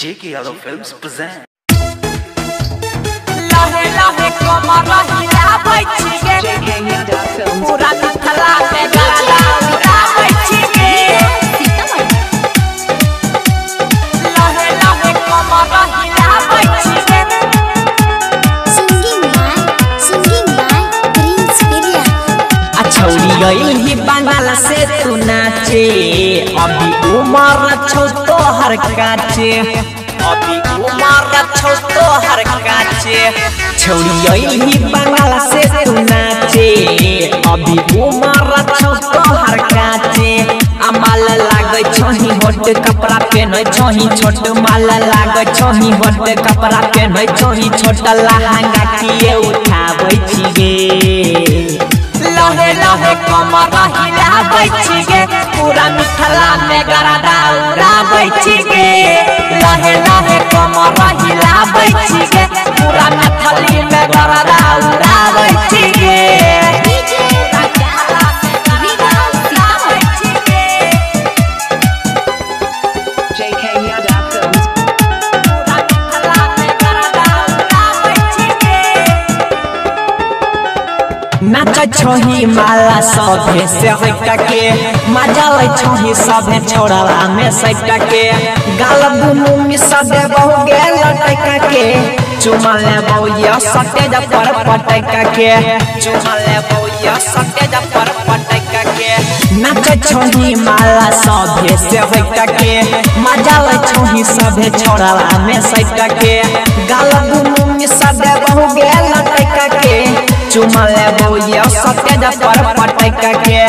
JK Yadav Films present. लहे लहे कमर हिला बैठी गे JK Yadav Films. पूरा मिथला में गला उड़ा बैठी गे लहे लहे कमर हिला बैठी गे Singing by Prince Virya. छौरी गई ही बंगाल से तू नाचे अभी उमर छौ तो हर काचे अभी उमर छौ तो हर काचे छौरी गई ही बंगाल से तू नाचे अभी उमर छौ तो हर काचे अमाल लागे छोही होट कपड़ा पहने छोही छोट माल लागे छोही होट कपड़ा पहने छोही छोट लहंगा किए उठाबै छी गे लहे लहे कमर हिला बैठी गे पूरा मिथला में गरदा उड़ा बैठी गे लहे लहे कमर हिला बैठी गे पूरा मिथली में गरदा उड़ा बैठी गे JK Yadav Films. पूरा मिथला में गरदा उड़ा बैठी गे नाच छोही माला सभे से हटा के मजा ले छोही सभे छोड़ला में सटा के गाल दुनु में सदे बहु गेल लटका के चुमा ले बहुया सटे जा पर पटका के चुमा ले बहुया सटे जा पर पटका के नाच छोही माला सभे से हटा के मजा ले छोही सभे छोड़ला में सटा के गाल दुनु में सदे बहु गेल लटका के चुमा ले बहुया सटे जा पर पटका के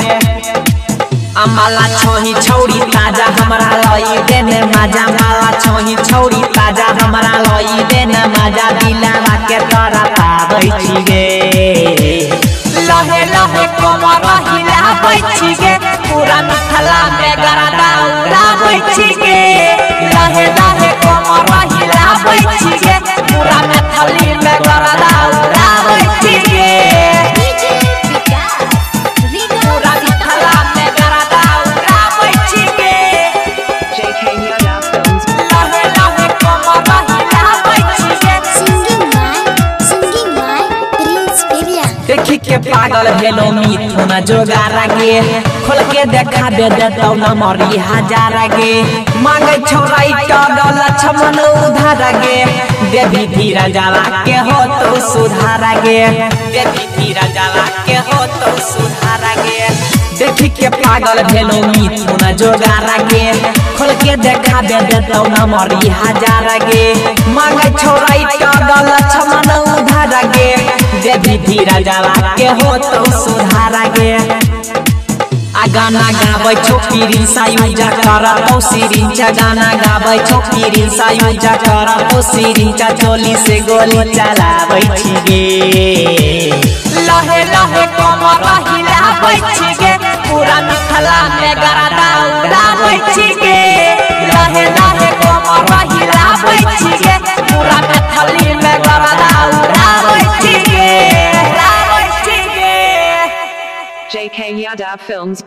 अमाला छोही छौरी ताजा हमरा लई देने मजा माला छोही छौरी ताजा हमरा लई देने मजा दिलावा के तोरा पाबै छी गे लहे लहे कमर हिला बैठी गे पूरा मिथला में गरदा उड़ा बैठी गे लहे लहे कमर हिला बैठी गे पूरा मिथली में गरदा उड़ा बैठी गे पूरा मिथला में गरदा उड़ा बैठी गे JK Yadav Films. लहे लहे कमर हिला बैठी गे Singing by Prince Virya. देखी के पागल भेलो मिथुन जोगारा गे खोल के देखा दे देतौ न मरी हजारा गे मांगे छोराई टडल छमन उधारा गे देवी धीरा जाला के हो तो सुधारा गे देवी धीरा जाला के हो तो सुधारा गे देखी के पागल भेलो मिथुन जोगारा गे खोल के देखा दे देतौ न मरी हजारा गे मांगे छोराई टडल छमन उधारा गे देवी धीरा जाला के हो तो सुधारा गे आ गाना गाबै छौ पीरिन सायुजा करतौ सिरिंचा गाना गाबै छौ पीरिन सायुजा करतौ सिरिंचा चोली से गोली चलाबै छी गे लहे लहे कमर हिला बैठी गे पूरा मिथला में गरदा उड़ा बैठी गे लहे लहे कमर हिला बैठी गे पूरा मिथली में गरदा उड़ा बैठी गे JK Yadav Films.